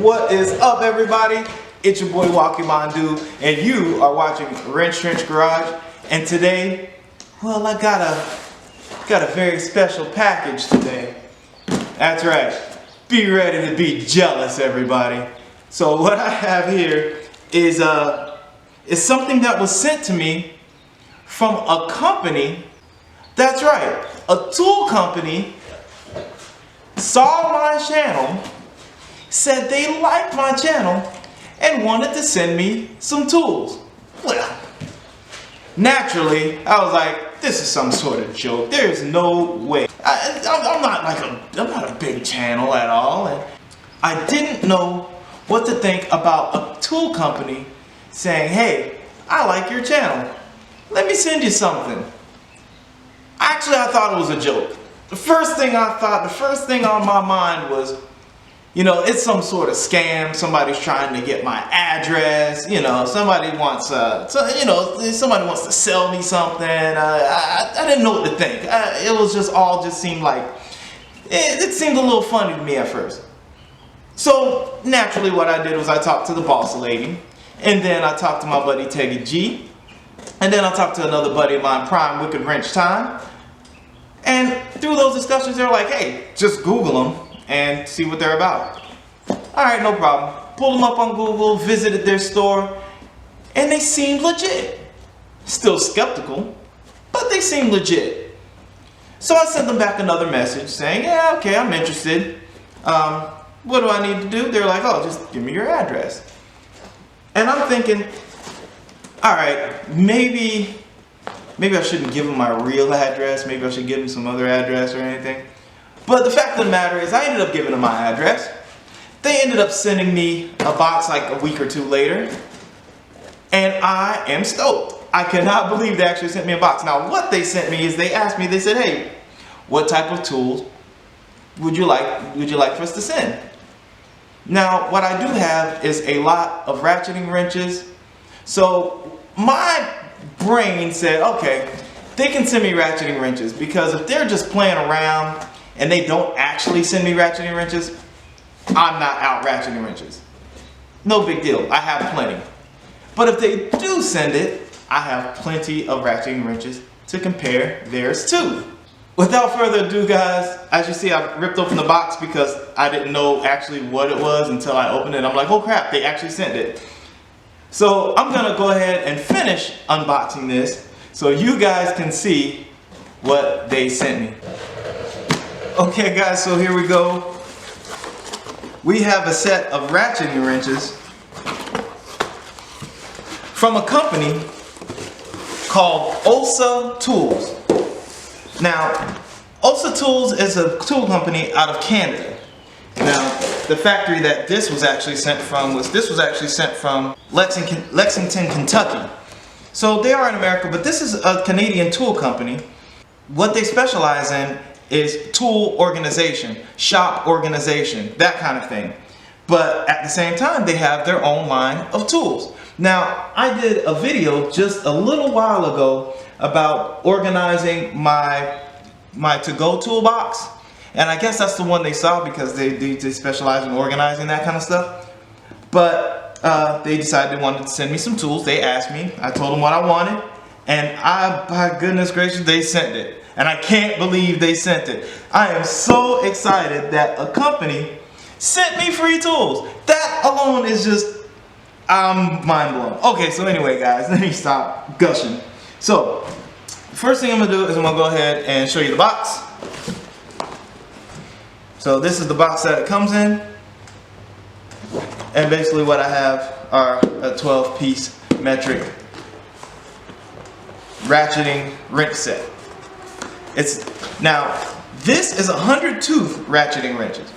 What is up, everybody? It's your boy Walkie Mondu, and you are watching Wrench Trench Garage. And today, well, I got a very special package today. That's right. Be ready to be jealous, everybody. So what I have here is something that was sent to me from a company. That's right, a tool company saw my channel, said they liked my channel, and wanted to send me some tools. Well, naturally, I was like, this is some sort of joke. There's no way. I'm not a big channel at all, and I didn't know what to think about a tool company saying, hey, I like your channel. Let me send you something. Actually, I thought it was a joke. The first thing on my mind was, you know, it's some sort of scam. Somebody's trying to get my address. You know, somebody wants to sell me something. I didn't know what to think. It was just seemed like it seemed a little funny to me at first. So naturally, what I did was I talked to the boss lady, and then I talked to my buddy Teggy G, and then I talked to another buddy of mine, Prime Wicked Wrench Time. And through those discussions, they were like, hey, just Google them and see what they're about. Alright, no problem. Pulled them up on Google, visited their store, and they seemed legit. Still skeptical, but they seemed legit. So I sent them back another message saying, yeah, okay, I'm interested. What do I need to do? They're like, oh, just give me your address. And I'm thinking, alright, maybe I shouldn't give them my real address. Maybe I should give them some other address or anything. But the fact of the matter is, I ended up giving them my address. They ended up sending me a box like a week or two later. And I am stoked. I cannot believe they actually sent me a box. Now, what they sent me is they asked me, they said, hey, what type of tools would you like for us to send? Now, what I do have is a lot of ratcheting wrenches. So my brain said, okay, they can send me ratcheting wrenches, because if they're just playing around and they don't actually send me ratcheting wrenches, I'm not out ratcheting wrenches. No big deal, I have plenty. But if they do send it, I have plenty of ratcheting wrenches to compare theirs to. Without further ado, guys, as you see, I ripped open the box because I didn't know actually what it was until I opened it. I'm like, oh crap, they actually sent it. So I'm gonna go ahead and finish unboxing this so you guys can see what they sent me. Okay guys, so here we go. We have a set of ratcheting wrenches from a company called Olsa Tools. Now, Olsa Tools is a tool company out of Canada. Now, the factory that this was actually sent from Lexington, Kentucky. So they are in America, but this is a Canadian tool company. What they specialize in is tool organization, shop organization, that kind of thing. But at the same time, they have their own line of tools. Now, I did a video just a little while ago about organizing my to-go toolbox. And I guess that's the one they saw because they specialize in organizing that kind of stuff. But they decided they wanted to send me some tools. They asked me. I told them what I wanted. And by goodness gracious, they sent it. And I can't believe they sent it. I am so excited that a company sent me free tools. That alone is just, I'm mind blown. Okay, so anyway guys, let me stop gushing. So, first thing I'm going to do is I'm going to go ahead and show you the box. So this is the box that it comes in, and basically what I have are a 12-piece metric ratcheting wrench set. Now this is 100-tooth ratcheting wrenches.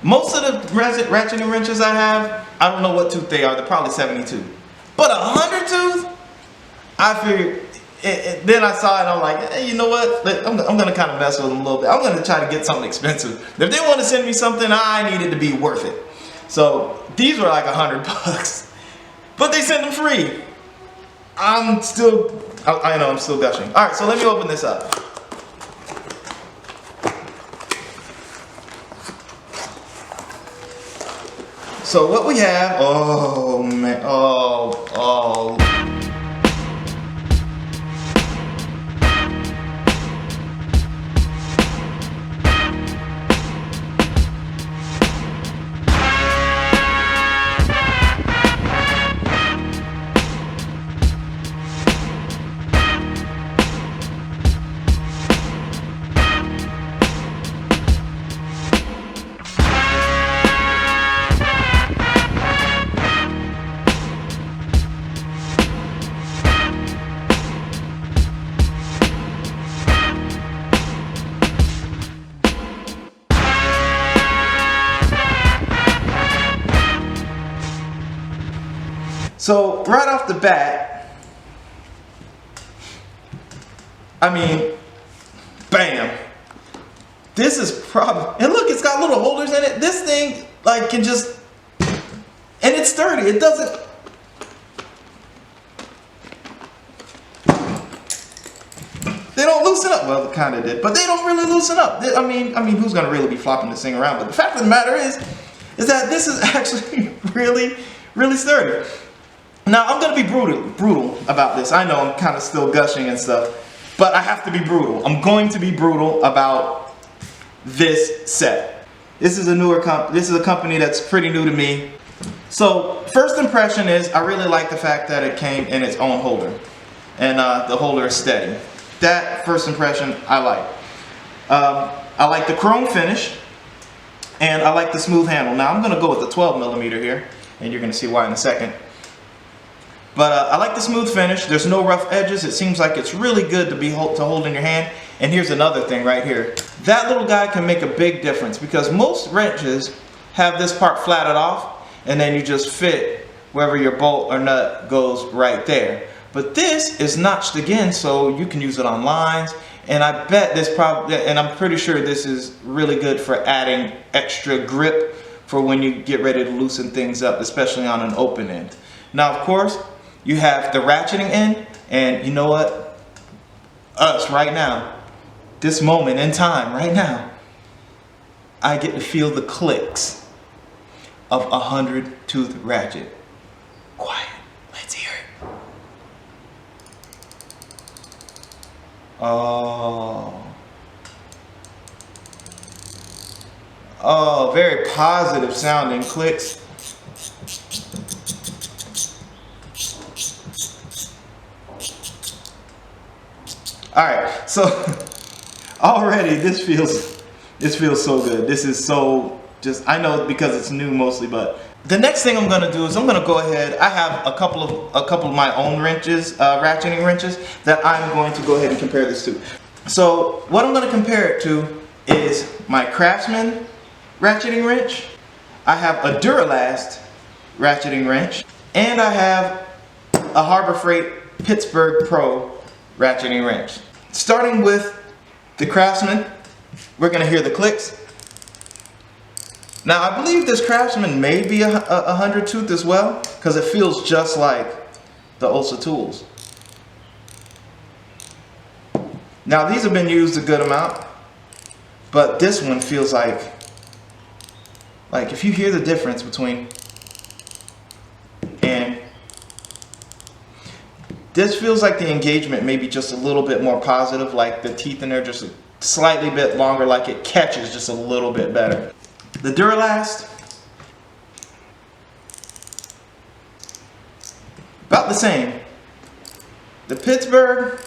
Most of the ratcheting wrenches I have, I don't know what tooth they are. They're probably 72. But 100-tooth, I figured. Then I saw it and I'm like, hey, you know what? I'm going to kind of mess with them a little bit. I'm going to try to get something expensive. If they want to send me something, I need it to be worth it. So these were like $100. But they sent them free. I know, I'm still gushing. Alright, so let me open this up. So what we have, oh man, oh. So right off the bat, I mean, bam. This is probably, and look, it's got little holders in it. This thing like can just, and it's sturdy. It doesn't, they don't loosen up. Well, it kind of did, but they don't really loosen up. I mean, who's gonna really be flopping this thing around? But the fact of the matter is that this is actually really, really sturdy. Now, I'm going to be brutal about this. I know I'm kind of still gushing and stuff, but I have to be brutal. I'm going to be brutal about this set. This is a newer company. This is a company that's pretty new to me. So, first impression is I really like the fact that it came in its own holder, and the holder is steady. That first impression I like. I like the chrome finish, and I like the smooth handle. Now, I'm going to go with the 12mm here, and you're going to see why in a second. But I like the smooth finish. There's no rough edges. It seems like it's really good to hold in your hand. And here's another thing right here. That little guy can make a big difference because most wrenches have this part flatted off and then you just fit wherever your bolt or nut goes right there. But this is notched again, so you can use it on lines. And I bet this and I'm pretty sure this is really good for adding extra grip for when you get ready to loosen things up, especially on an open end. Now, of course, you have the ratcheting end, and you know what? Us right now, this moment in time right now, I get to feel the clicks of a 100-tooth ratchet. Quiet, let's hear it. Oh, very positive sounding clicks. Alright, so already this feels so good. This is so I know because it's new mostly, but the next thing I'm gonna do is I'm gonna go ahead. I have a couple of my own wrenches, ratcheting wrenches, that I'm going to go ahead and compare this to. So what I'm gonna compare it to is my Craftsman ratcheting wrench. I have a Duralast ratcheting wrench, and I have a Harbor Freight Pittsburgh Pro ratcheting wrench. Starting with the Craftsman, we're going to hear the clicks. Now I believe this Craftsman may be a 100-tooth as well, because it feels just like the Olsa tools. Now these have been used a good amount, but this one feels like if you hear the difference between, and this feels like the engagement may be just a little bit more positive, like the teeth in there just a slightly bit longer, like it catches just a little bit better. The Duralast, about the same. The Pittsburgh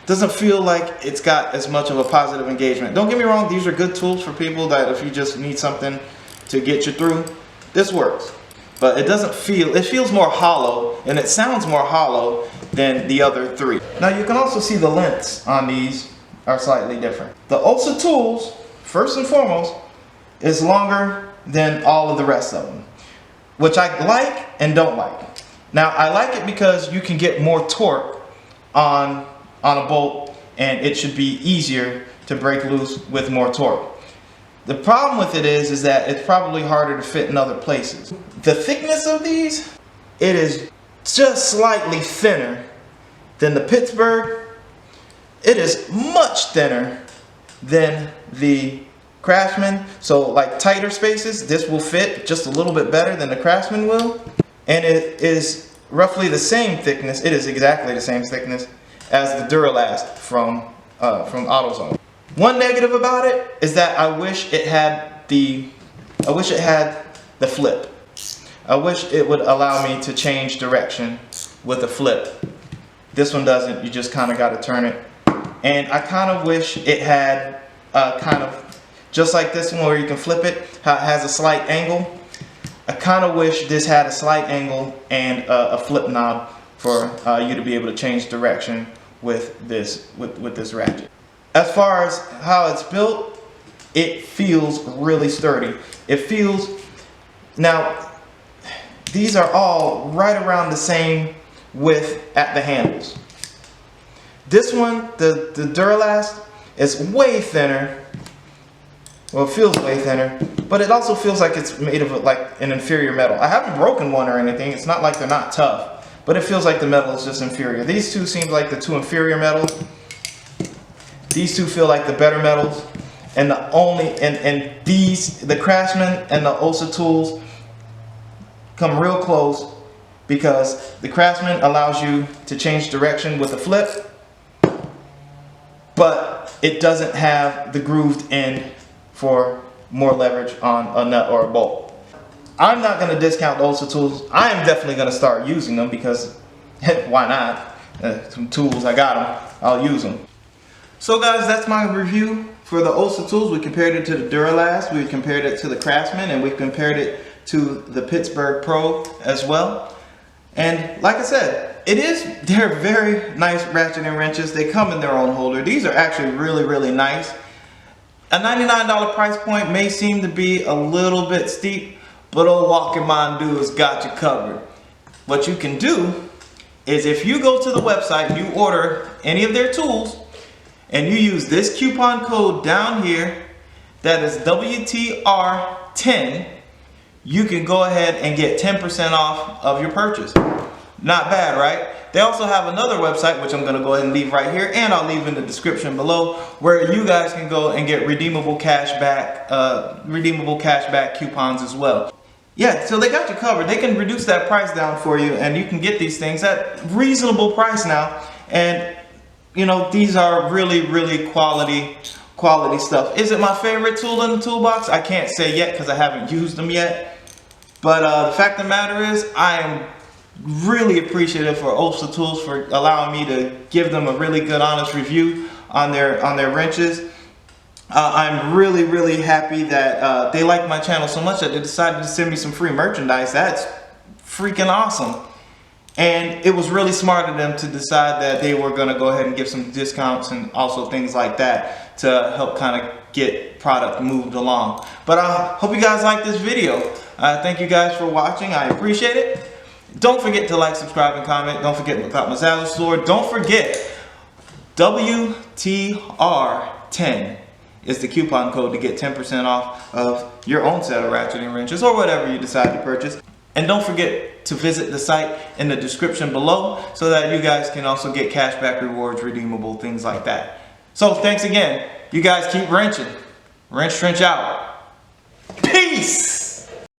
doesn't feel like it's got as much of a positive engagement. Don't get me wrong, these are good tools for people that if you just need something to get you through, this works. But it doesn't feel, it feels more hollow, and it sounds more hollow than the other three. Now you can also see the lengths on these are slightly different. The Olsa tools, first and foremost, is longer than all of the rest of them, which I like and don't like. Now I like it because you can get more torque on a bolt, and it should be easier to break loose with more torque. The problem with it is that it's probably harder to fit in other places. The thickness of these, it is just slightly thinner than the Pittsburgh. It is much thinner than the Craftsman, so like tighter spaces, this will fit just a little bit better than the Craftsman will. And it is roughly the same thickness, it is exactly the same thickness as the Duralast from AutoZone. One negative about it is that I wish it had the flip. I wish it would allow me to change direction with a flip. This one doesn't, you just kind of got to turn it. And I kind of wish it had kind of, just like this one where you can flip it, how it has a slight angle. I kind of wish this had a slight angle and a flip knob for you to be able to change direction with this ratchet. As far as how it's built, it feels really sturdy. It feels, now these are all right around the same width at the handles. This one, the Duralast, is way thinner. Well, it feels way thinner, but it also feels like it's made of like an inferior metal. I haven't broken one or anything. It's not like they're not tough, but it feels like the metal is just inferior. These two seem like the two inferior metals. These two feel like the better metals. And the Craftsman and the Olsa tools come real close, because the Craftsman allows you to change direction with a flip, but it doesn't have the grooved end for more leverage on a nut or a bolt. I'm not going to discount the Olsa tools. I am definitely going to start using them, because why not? Some tools, I got them, I'll use them. So guys, that's my review for the Olsa tools. We compared it to the Duralast, we compared it to the Craftsman, and we compared it to the Pittsburgh Pro as well. And like I said, they're very nice ratcheting wrenches. They come in their own holder. These are actually really, really nice. A $99 price point may seem to be a little bit steep, but old Walking Mandu has got you covered. What you can do is, if you go to the website and you order any of their tools, and you use this coupon code down here, that is WTR10, you can go ahead and get 10% off of your purchase. Not bad, right? They also have another website, which I'm going to go ahead and leave right here, and I'll leave in the description below, where you guys can go and get redeemable cashback coupons as well. Yeah, so they got you covered. They can reduce that price down for you, and you can get these things at reasonable price now. And you know, these are really, really quality stuff. Is it my favorite tool in the toolbox? I can't say yet, because I haven't used them yet. But the fact of the matter is, I am really appreciative for Olsa Tools for allowing me to give them a really good, honest review on their wrenches. I'm really, really happy that they like my channel so much that they decided to send me some free merchandise. That's freaking awesome. And it was really smart of them to decide that they were going to go ahead and give some discounts and also things like that to help kind of get product moved along. But I hope you guys like this video. Thank you guys for watching. I appreciate it. Don't forget to like, subscribe, and comment. Don't forget about my Zazzle store. Don't forget, WTR10 is the coupon code to get 10% off of your own set of ratcheting wrenches or whatever you decide to purchase. And don't forget to visit the site in the description below, so that you guys can also get cashback rewards, redeemable, things like that. So thanks again. You guys keep wrenching. Wrench Trench out. Peace!